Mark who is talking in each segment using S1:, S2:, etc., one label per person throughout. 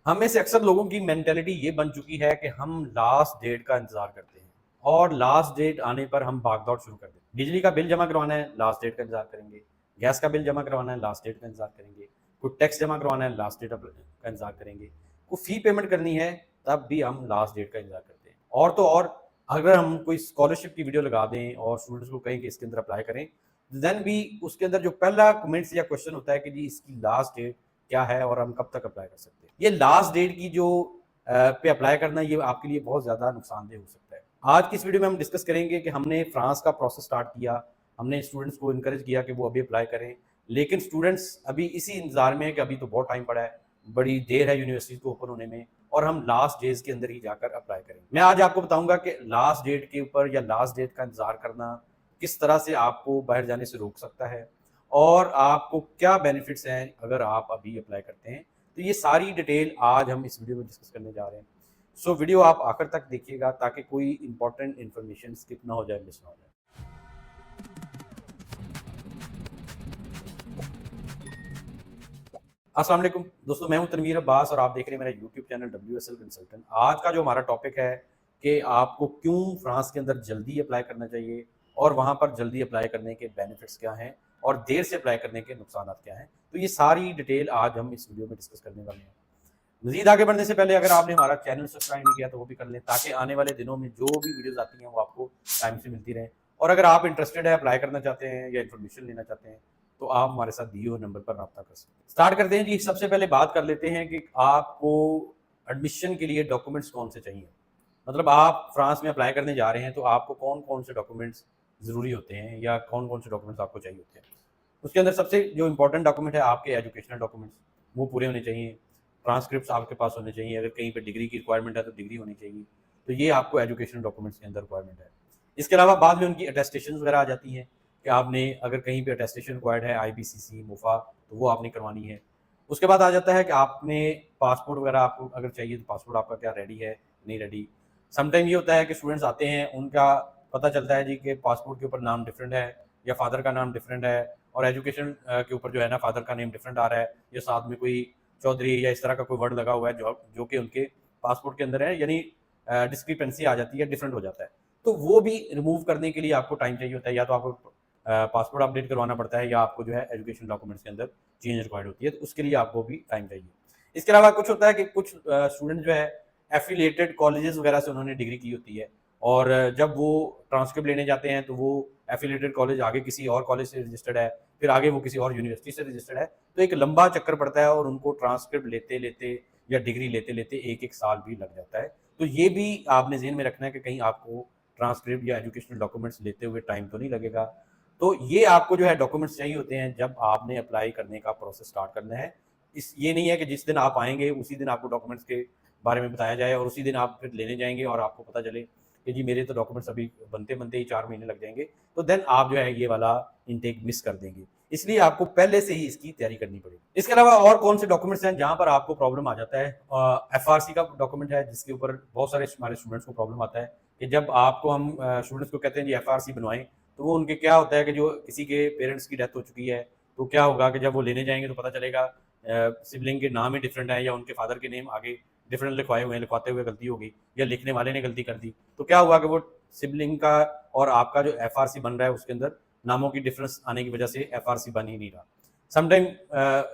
S1: हम में से अक्सर लोगों की मेंटेलिटी ये बन चुकी है कि हम लास्ट डेट का इंतजार करते हैं और लास्ट डेट आने पर हम भाग-दौड़ शुरू कर देते हैं। बिजली का बिल जमा करवाना है, लास्ट डेट का इंतजार करेंगे। गैस का बिल जमा करवाना है, लास्ट डेट का इंतजार करेंगे। कोई टैक्स जमा करवाना है, लास्ट डेट का इंतजार करेंगे। कोई फी पेमेंट करनी है, तब भी हम लास्ट डेट का इंतजार करते हैं। और तो और अगर हम कोई स्कॉलरशिप की वीडियो लगा दें और स्टूडेंट्स को कहें कि इसके अंदर अप्लाई करें, देन भी उसके अंदर जो पहला कमेंट्स या क्वेश्चन होता है कि जी इसकी लास्ट डेट क्या है और हम कब तक अप्लाई कर सकते हैं। ये लास्ट डेट की जो पे अप्लाई करना, ये आपके लिए बहुत ज़्यादा नुकसानदेह हो सकता है। आज की इस वीडियो में हम डिस्कस करेंगे कि हमने फ्रांस का प्रोसेस स्टार्ट किया, हमने स्टूडेंट्स को इनकरेज किया कि वो अभी अप्लाई करें, लेकिन स्टूडेंट्स अभी इसी इंतजार में है कि अभी तो बहुत टाइम पड़ा है, बड़ी देर है यूनिवर्सिटी को ओपन होने में और हम लास्ट डेज के अंदर ही जाकर अप्लाई करेंगे। मैं आज आपको बताऊंगा कि लास्ट डेट के ऊपर या लास्ट डेट का इंतजार करना किस तरह से आपको बाहर जाने से रोक सकता है और आपको क्या बेनिफिट्स हैं अगर आप अभी अप्लाई करते हैं। तो ये सारी डिटेल आज हम इस वीडियो में डिस्कस करने जा रहे हैं। सो वीडियो आप आखिर तक देखिएगा ताकि कोई इंपॉर्टेंट इन्फॉर्मेशन स्किप ना हो जाए, मिस ना हो जाए। अस्सलाम वालेकुम दोस्तों, मैं हूं तनवीर अब्बास और आप देख रहे हैं मेरा यूट्यूब चैनल WSL कंसल्टेंट। आज का जो हमारा टॉपिक है कि आपको क्यों फ्रांस के अंदर जल्दी अप्लाई करना चाहिए और वहां पर जल्दी अप्लाई करने के बेनिफिट्स क्या हैं और देर से अप्लाई करने के नुकसान क्या हैं। तो ये सारी डिटेल आज हम इस वीडियो में डिस्कस करने वाले हैं। मजीद आगे बढ़ने से पहले अगर आपने हमारा चैनल सब्सक्राइब नहीं किया तो वो भी कर लें ताकि आने वाले दिनों में जो भी वीडियोस आती हैं वो आपको टाइम से मिलती रहें। और अगर आप इंटरेस्टेड है, अप्लाई करना चाहते हैं या इन्फॉर्मेशन लेना चाहते हैं, तो आप हमारे साथ दिए हुए नंबर पर रब्ता कर सकते हैं। स्टार्ट करते हैं जी। सबसे पहले बात कर लेते हैं कि आपको एडमिशन के लिए डॉक्यूमेंट्स कौन से चाहिए। मतलब आप फ्रांस में अप्लाई करने जा रहे हैं तो आपको कौन कौन से डॉक्यूमेंट्स ज़रूरी होते हैं या कौन कौन से डॉक्यूमेंट्स आपको चाहिए होते हैं। उसके अंदर सबसे जो इंपॉर्टेंट डॉक्यूमेंट है आपके एजुकेशनल डॉक्यूमेंट्स, वो पूरे होने चाहिए। ट्रांसक्रिप्ट आपके पास होने चाहिए, अगर कहीं पे डिग्री की रिक्वायरमेंट है तो डिग्री होनी चाहिए। तो ये आपको एजुकेशनल डॉक्यूमेंट्स के अंदर रिक्वायरमेंट है। इसके अलावा बाद में उनकी अटेस्टेशन वगैरह आ जाती हैं कि आपने अगर कहीं पे अटेस्टेशन रिक्वायर्ड है IBCC मोफा, तो वो आपने करवानी है। उसके बाद आ जाता है कि आपने पासपोर्ट वगैरह आपको अगर चाहिए तो पासपोर्ट आपका क्या रेडी है, नहीं रेडी। समटाइम ये होता है कि स्टूडेंट्स आते हैं, उनका पता चलता है जी कि पासपोर्ट के ऊपर नाम डिफरेंट है या फादर का नाम डिफरेंट है और एजुकेशन के ऊपर जो है ना फादर का नेम डिफरेंट आ रहा है या साथ में कोई चौधरी या इस तरह का कोई वर्ड लगा हुआ है जो कि उनके पासपोर्ट के अंदर है, यानी डिस्क्रिपेंसी आ जाती है, डिफरेंट हो जाता है। तो वो भी रिमूव करने के लिए आपको टाइम चाहिए होता है, या तो आपको पासपोर्ट अपडेट करवाना पड़ता है या आपको जो है एजुकेशन डॉक्यूमेंट्स के अंदर चेंज रिक्वायर्ड होती है, तो उसके लिए आपको भी टाइम चाहिए। इसके अलावा कुछ होता है कि कुछ स्टूडेंट जो है एफिलिएटेड कॉलेजेस वगैरह से उन्होंने डिग्री की होती है और जब वो ट्रांसक्रिप्ट लेने जाते हैं तो वो एफिलिएटेड कॉलेज आगे किसी और कॉलेज से रजिस्टर्ड है, फिर आगे वो किसी और यूनिवर्सिटी से रजिस्टर्ड है, तो एक लंबा चक्कर पड़ता है और उनको ट्रांसक्रिप्ट लेते लेते या डिग्री लेते लेते एक एक साल भी लग जाता है। तो ये भी आपने ज़हन में रखना है कि कहीं आपको ट्रांसक्रिप्ट या एजुकेशनल डॉक्यूमेंट्स लेते हुए टाइम तो नहीं लगेगा। तो ये आपको जो है डॉक्यूमेंट्स चाहिए होते हैं जब आपने अप्लाई करने का प्रोसेस स्टार्ट करना है। इस ये नहीं है कि जिस दिन आप आएंगे उसी दिन आपको डॉक्यूमेंट्स के बारे में बताया जाए और उसी दिन आप फिर लेने जाएंगे और आपको पता चले कि जी मेरे तो डॉक्यूमेंट्स अभी बनते बनते ही 4 महीने लग जाएंगे, तो देन आप जो है ये वाला इनटेक मिस कर देंगे। इसलिए आपको पहले से ही इसकी तैयारी करनी पड़ेगी। इसके अलावा और कौन से डॉक्यूमेंट्स हैं जहां पर आपको प्रॉब्लम आ जाता है। FRC का डॉक्यूमेंट है जिसके ऊपर बहुत सारे हमारे स्टूडेंट्स को प्रॉब्लम आता है कि जब आपको हम स्टूडेंट्स को कहते हैं जी FRC बनवाएं, तो वो उनके क्या होता है कि जो किसी के पेरेंट्स की डेथ हो चुकी है, तो क्या होगा कि जब वो लेने जाएंगे तो पता चलेगा सिबलिंग के नाम ही डिफरेंट है या उनके फादर के नेम आगे डिफरेंट लिखवाए हुए हैं, लिखवाते हुए गलती हो गई या लिखने वाले ने गलती कर दी, तो क्या हुआ कि वो सिबलिंग का और आपका जो FRC बन रहा है उसके अंदर नामों की डिफरेंस आने की वजह से FRC बन ही नहीं रहा। समटाइम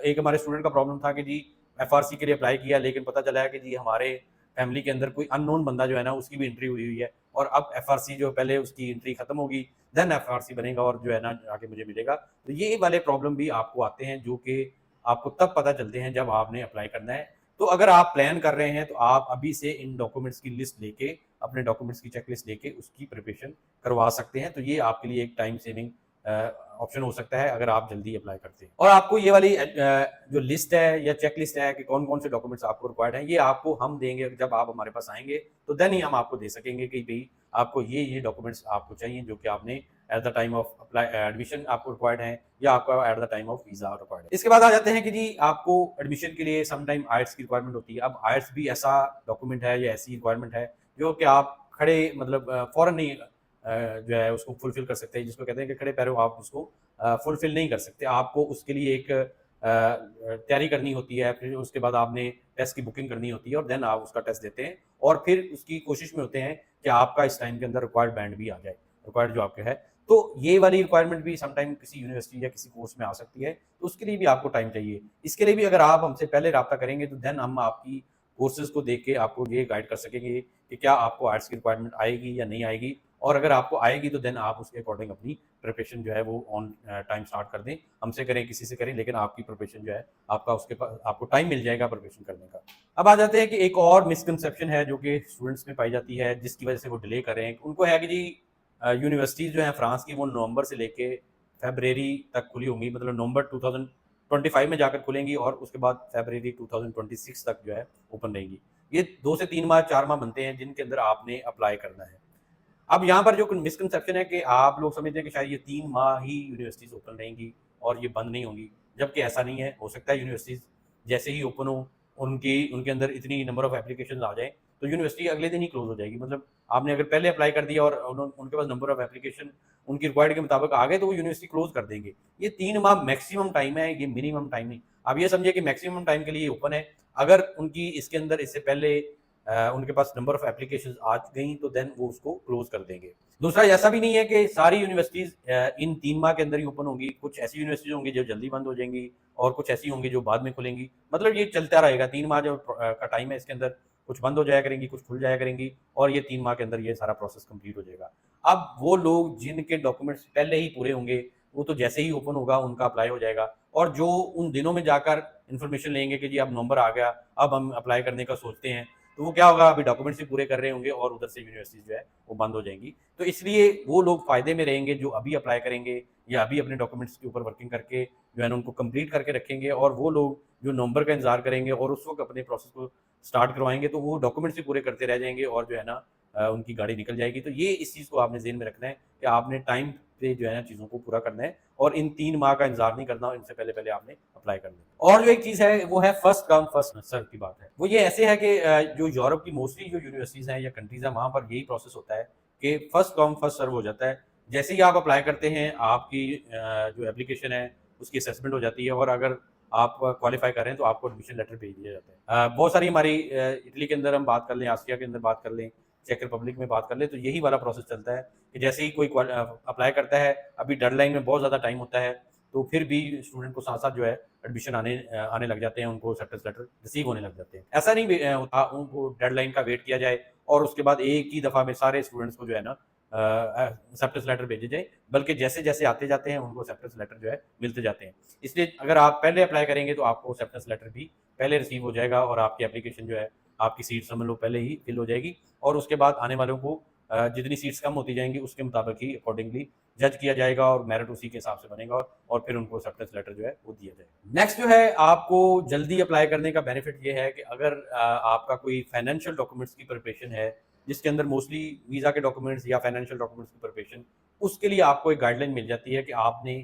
S1: एक हमारे स्टूडेंट का प्रॉब्लम था कि जी FRC के लिए अप्लाई किया लेकिन पता चला है कि जी हमारे फैमिली के अंदर कोई अननोन बंदा जो है ना उसकी भी एंट्री हुई हुई है और अब FRC जो पहले उसकी एंट्री खत्म होगी, देन FRC बनेगा और जो है ना आगे मुझे मिलेगा। तो ये वाले प्रॉब्लम भी आपको आते हैं जो कि आपको तब पता चलते हैं जब आपने अप्लाई करना है। तो अगर आप प्लान कर रहे हैं तो आप अभी से इन डॉक्यूमेंट्स की लिस्ट लेके, अपने डॉक्यूमेंट्स की चेकलिस्ट लेके उसकी प्रिपरेशन करवा सकते हैं। तो ये आपके लिए एक टाइम सेविंग ऑप्शन हो सकता है अगर आप जल्दी अप्लाई करते हैं। और आपको ये वाली जो लिस्ट है या चेक लिस्ट है कि कौन कौन से डॉक्यूमेंट्स आपको रिक्वायर्ड हैं, ये आपको हम देंगे जब आप हमारे पास आएंगे, तो देन ही हम आपको दे सकेंगे कि भाई आपको ये डॉक्यूमेंट्स आपको चाहिए जो कि आपने at the time of apply admission आपको रिक्वायर्ड है या आपका at the time of visa required है। इसके बाद आ जाते हैं कि जी आपको एडमिशन के लिए सम टाइम आइट्स की रिक्वायरमेंट होती है। अब आइट्स भी ऐसा डॉक्यूमेंट है या ऐसी रिक्वायरमेंट है जो कि आप खड़े मतलब फौरन नहीं जो है उसको फुलफिल कर सकते हैं, जिसको कहते हैं कि खड़े पैरों आप उसको फुलफिल नहीं कर सकते। आपको उसके लिए एक तैयारी करनी होती है, फिर उसके बाद आपने टेस्ट की बुकिंग करनी होती है और देन आप उसका टेस्ट देते हैं और फिर उसकी कोशिश में होते हैं कि आपका इस टाइम के अंदर रिक्वायर्ड बैंड भी आ जाए, रिक्वायर्ड जो आपके है। तो ये वाली रिक्वायरमेंट भी समटाइम किसी यूनिवर्सिटी या किसी कोर्स में आ सकती है, तो उसके लिए भी आपको टाइम चाहिए। इसके लिए भी अगर आप हमसे पहले राब्ता करेंगे तो देन हम आपकी कोर्सेज़ को देख के आपको ये गाइड कर सकेंगे कि क्या आपको आर्ट्स की रिक्वायरमेंट आएगी या नहीं आएगी, और अगर आपको आएगी तो देन आप उसके अकॉर्डिंग अपनी प्रिपरेशन जो है वो ऑन टाइम स्टार्ट कर दें। हमसे करें, किसी से करें, लेकिन आपकी प्रिपरेशन जो है आपका उसके पास आपको टाइम मिल जाएगा प्रिपरेशन करने का। अब आ जाते हैं कि एक और मिसकंसेप्शन है जो कि स्टूडेंट्स में पाई जाती है, जिसकी वजह से वो डिले कर रहे हैं। उनको है कि जी यूनिवर्सिटीज़ जो हैं फ्रांस की वो नवंबर से लेके फ़रवरी तक खुली होंगी, मतलब नवंबर 2025 में जाकर खुलेंगी और उसके बाद फ़रवरी 2026 तक जो है ओपन रहेंगी। ये 2 से 3 माह 4 माह बनते हैं जिनके अंदर आपने अप्लाई करना है। अब यहाँ पर जो मिसकंसेप्शन है कि आप लोग समझते हैं कि शायद ये 3 माह ही यूनिवर्सिटीज़ ओपन रहेंगी और ये बंद नहीं होंगी, जबकि ऐसा नहीं है। हो सकता है यूनिवर्सिटीज़ जैसे ही ओपन हो, उनके अंदर इतनी नंबर ऑफ एप्लीकेशंस आ जाएँ, तो यूनिवर्सिटी अगले दिन ही क्लोज़ हो जाएगी। मतलब आपने अगर पहले अप्लाई कर दिया और उनके पास नंबर ऑफ एप्लीकेशन उनकी रिक्वायर्ड के मुताबिक आ गए, तो वो यूनिवर्सिटी क्लोज़ कर देंगे। ये 3 माह मैक्सिमम टाइम है, ये मिनिमम टाइम नहीं। आप ये समझिए कि मैक्सिमम टाइम के लिए ओपन है। अगर उनकी इसके अंदर इससे पहले उनके पास नंबर ऑफ एप्लीकेशंस आ गई तो देन वो उसको क्लोज़ कर देंगे। दूसरा, ऐसा भी नहीं है कि सारी यूनिवर्सिटीज़ इन 3 माह के अंदर ही ओपन होंगी। कुछ ऐसी यूनिवर्सिटीज़ होंगी जो जल्दी बंद हो जाएँगी और कुछ ऐसी होंगी जो बाद में खुलेंगी। मतलब ये चलता रहेगा। 3 माह जो का टाइम है, इसके अंदर कुछ बंद हो जाया करेंगी, कुछ खुल जाया करेंगी और ये 3 माह के अंदर ये सारा प्रोसेस कंप्लीट हो जाएगा। अब वो लोग जिनके डॉक्यूमेंट्स पहले ही पूरे होंगे, वो तो जैसे ही ओपन होगा उनका अप्लाई हो जाएगा, और जो उन दिनों में जाकर इन्फॉर्मेशन लेंगे कि जी अब नवंबर आ गया, अब हम अप्लाई करने का सोचते हैं, तो वो क्या होगा, अभी डॉक्यूमेंट्स भी पूरे कर रहे होंगे और उधर से यूनिवर्सिटीज़ जो है वो बंद हो जाएँगी। तो इसलिए वो लोग फ़ायदे में रहेंगे जो अभी अप्लाई करेंगे या अभी अपने डॉक्यूमेंट्स के ऊपर वर्किंग करके जो है ना उनको कंप्लीट करके रखेंगे, और वो लोग जो नवंबर का इंतज़ार करेंगे और उस वक़्त अपने प्रोसेस को स्टार्ट करवाएँगे, तो वो डॉक्यूमेंट्स भी पूरे करते रह जाएँगे और जो है ना उनकी गाड़ी निकल जाएगी। तो ये इस चीज़ को आपने ज़हन में रखना है कि आपने टाइम पे जो है ना चीज़ों को पूरा करना है और इन 3 माह का इंतज़ार नहीं करना, इनसे पहले-पहले आपने अप्लाई करना है। और जो एक चीज़ है वो है फर्स्ट कम फर्स्ट सर्व की बात है। वो ये ऐसे है कि जो यूरोप की मोस्टली जो यूनिवर्सिटीज़ हैं या कंट्रीज़ हैं, वहाँ पर यही प्रोसेस होता है कि फर्स्ट कम फर्स्ट सर्व हो जाता है। जैसे ही आप अप्लाई करते हैं, आपकी जो एप्लीकेशन है उसकी असेसमेंट हो जाती है और अगर आप क्वालीफाई कर रहे हैं तो आपको एडमिशन लेटर भेज दिया जाता है। बहुत सारी हमारी इटली के अंदर हम बात कर लें, आसिया के अंदर बात कर लें, चेक रिपब्लिक में बात कर लें, तो यही वाला प्रोसेस चलता है कि जैसे ही कोई अप्लाई करता है, अभी डेडलाइन में बहुत ज़्यादा टाइम होता है, तो फिर भी स्टूडेंट को साथ-साथ जो है एडमिशन आने लग जाते हैं, उनको एक्सेप्टेंस लेटर रिसीव होने लग जाते हैं। ऐसा नहीं होता उनको डेडलाइन का वेट किया जाए और उसके बाद एक ही दफ़ा में सारे स्टूडेंट्स को जो है ना एक्सेप्टेंस लेटर भेजे जाए, बल्कि जैसे-जैसे आते जाते हैं उनको एक्सेप्टेंस लेटर जो है मिलते जाते हैं। इसलिए अगर आप पहले अप्लाई करेंगे तो आपको एक्सेप्टेंस लेटर भी पहले रिसीव हो जाएगा और आपकी एप्लीकेशन जो है, आपकी सीट समझ लो पहले ही फिल हो जाएगी और उसके बाद आने वालों को जितनी सीट्स कम होती जाएँगी उसके मुताबिक ही अकॉर्डिंगली जज किया जाएगा और मेरिट उसी के हिसाब से बनेगा और फिर उनको एक्सेप्टेंस लेटर जो है वो दिया जाएगा। नेक्स्ट जो है, आपको जल्दी अप्लाई करने का बेनिफिट ये है कि अगर आपका कोई फाइनेंशियल डॉक्यूमेंट्स की प्रिपरेशन है, जिसके अंदर मोस्टली वीज़ा के डॉक्यूमेंट्स या फाइनेंशियल डॉक्यूमेंट्स की प्रिपरेशन, उसके लिए आपको एक गाइडलाइन मिल जाती है कि आपने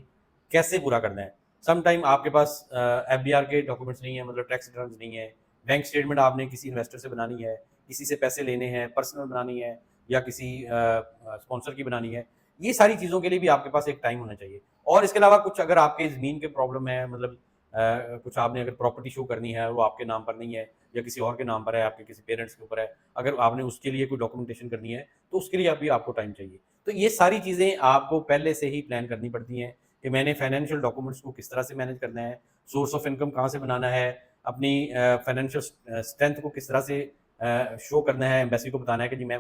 S1: कैसे पूरा करना है। सम टाइम आपके पास एफबीआर के डॉक्यूमेंट्स नहीं है, मतलब टैक्स रिटर्न्स नहीं है, बैंक स्टेटमेंट आपने किसी इन्वेस्टर से बनानी है, किसी से पैसे लेने हैं, पर्सनल बनानी है या किसी स्पॉन्सर की बनानी है। ये सारी चीज़ों के लिए भी आपके पास एक टाइम होना चाहिए। और इसके अलावा कुछ अगर आपके ज़मीन के प्रॉब्लम है, मतलब कुछ आपने अगर प्रॉपर्टी शो करनी है, वो आपके नाम पर नहीं है या किसी और के नाम पर है, आपके किसी पेरेंट्स के ऊपर है, अगर आपने उसके लिए कोई डॉक्यूमेंटेशन करनी है, तो उसके लिए भी आपको टाइम चाहिए। तो ये सारी चीज़ें आपको पहले से ही प्लान करनी पड़ती हैं कि मैंने फाइनेंशियल डॉक्यूमेंट्स को किस तरह से मैनेज करना है, सोर्स ऑफ इनकम कहाँ से बनाना है, अपनी फाइनेंशियल स्ट्रेंथ को किस तरह से शो करना है, एम्बेसी को बताना है कि जी मैं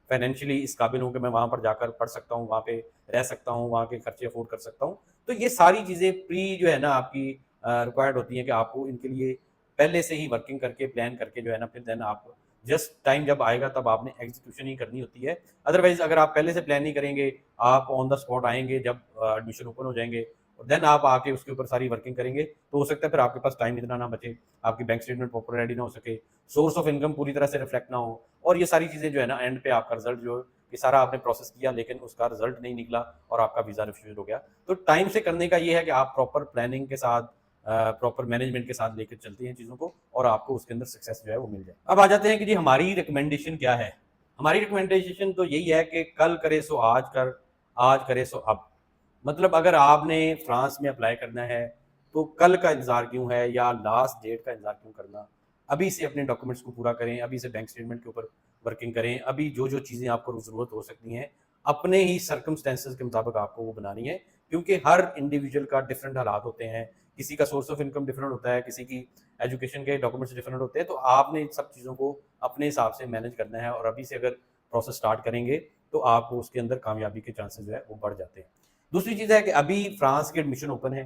S1: फाइनेंशियली इस काबिल हूँ कि मैं वहाँ पर जाकर पढ़ सकता हूँ, वहाँ पे रह सकता हूँ, वहाँ के खर्चे अफोर्ड कर सकता हूँ। तो ये सारी चीज़ें प्री जो है ना आपकी रिक्वायर्ड होती हैं कि आपको इनके लिए पहले से ही वर्किंग करके, प्लान करके जो है ना, फिर देन आप जस्ट टाइम जब आएगा तब आपने एग्जीक्यूशन ही करनी होती है। अदरवाइज़ अगर आप पहले से प्लान नहीं करेंगे, आप ऑन द स्पॉट आएँगे जब एडमिशन ओपन हो जाएँगे और देन आप आके उसके ऊपर सारी वर्किंग करेंगे, तो हो सकता है फिर आपके पास टाइम इतना ना बचे, आपकी बैंक स्टेटमेंट प्रॉपर रेडी ना हो सके, सोर्स ऑफ इनकम पूरी तरह से रिफ्लेक्ट ना हो और ये सारी चीज़ें जो है ना एंड पे आपका रिज़ल्ट जो है, ये सारा आपने प्रोसेस किया लेकिन उसका रिज़ल्ट नहीं निकला और आपका वीज़ा रिफ्यूज़ हो गया। तो टाइम से करने का ये है कि आप प्रॉपर प्लानिंग के साथ प्रॉपर मैनेजमेंट के साथ लेकर चलते हैं चीज़ों को और आपको उसके अंदर सक्सेस जो है वो मिल जाए। अब आ जाते हैं कि जी हमारी रिकमेंडेशन क्या है? हमारी रिकमेंडेशन तो यही है कि कल करे सो आज कर, आज करे सो अब। मतलब अगर आपने फ्रांस में अप्लाई करना है, तो कल का इंतज़ार क्यों है या लास्ट डेट का इंतज़ार क्यों करना? अभी से अपने डॉक्यूमेंट्स को पूरा करें, अभी से बैंक स्टेटमेंट के ऊपर वर्किंग करें, अभी जो चीज़ें आपको ज़रूरत हो सकती हैं, अपने ही सर्कमस्टेंसेस के मुताबिक आपको वो बनानी है, क्योंकि हर इंडिविजुअल का डिफरेंट हालात होते हैं, किसी का सोर्स ऑफ इनकम डिफरेंट होता है, किसी की एजुकेशन के डॉक्यूमेंट्स डिफरेंट होते हैं, तो आपने इन सब चीज़ों को अपने हिसाब से मैनेज करना है और अभी से अगर प्रोसेस स्टार्ट करेंगे, तो आपको उसके अंदर कामयाबी के चांसेस जो है वो बढ़ जाते हैं। दूसरी चीज़ है कि अभी फ्रांस के एडमिशन ओपन है,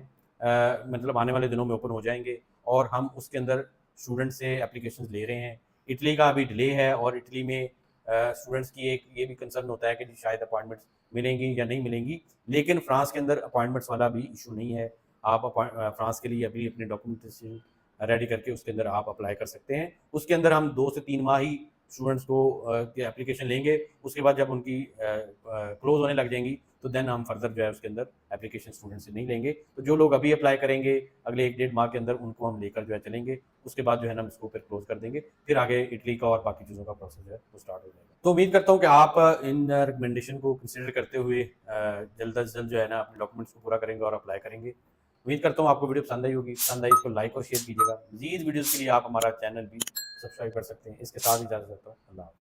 S1: मतलब आने वाले दिनों में ओपन हो जाएँगे और हम उसके अंदर स्टूडेंट से एप्लीकेशंस ले रहे हैं। इटली का अभी डिले है और इटली में स्टूडेंट्स की एक ये भी कंसर्न होता है कि जी शायद अपॉइंटमेंट्स मिलेंगी या नहीं मिलेंगी, लेकिन फ्रांस के अंदर अपॉइंटमेंट्स वाला भी इशू नहीं है। आप फ्रांस के लिए अभी अपने डॉक्यूमेंटेशन रेडी करके उसके अंदर आप अप्लाई कर सकते हैं। उसके अंदर हम 2 से 3 माह ही स्टूडेंट्स को की एप्लीकेशन लेंगे, उसके बाद जब उनकी क्लोज़ होने लग जाएँगी, तो देन हम फर्दर जो है उसके अंदर एप्लीकेशन स्टूडेंट से नहीं लेंगे। तो जो लोग अभी अप्लाई करेंगे, अगले 1 डेढ़ माह के अंदर उनको हम लेकर जो है चलेंगे। उसके बाद जो है ना हम इसको फिर क्लोज़ कर देंगे। फिर आगे इटली का और बाकी चीज़ों का प्रोसेस जो है वो स्टार्ट हो जाएगा। तो उम्मीद करता हूँ कि आप इन रिकमेंडेशन को कंसिडर करते हुए जल्द से जल्द जो है ना अपने डॉक्यूमेंट्स को पूरा करेंगे और अप्लाई करेंगे। उम्मीद करता हूँ आपको वीडियो पसंद आई होगी। पसंद आई इसको लाइक और शेयर कीजिएगा। मज़ीद वीडियोज़ के लिए आप हमारा चैनल भी सब्सक्राइब कर सकते हैं। इसके साथ ही इजाज़त चाहता हूँ। अल्लाह हाफ़िज़।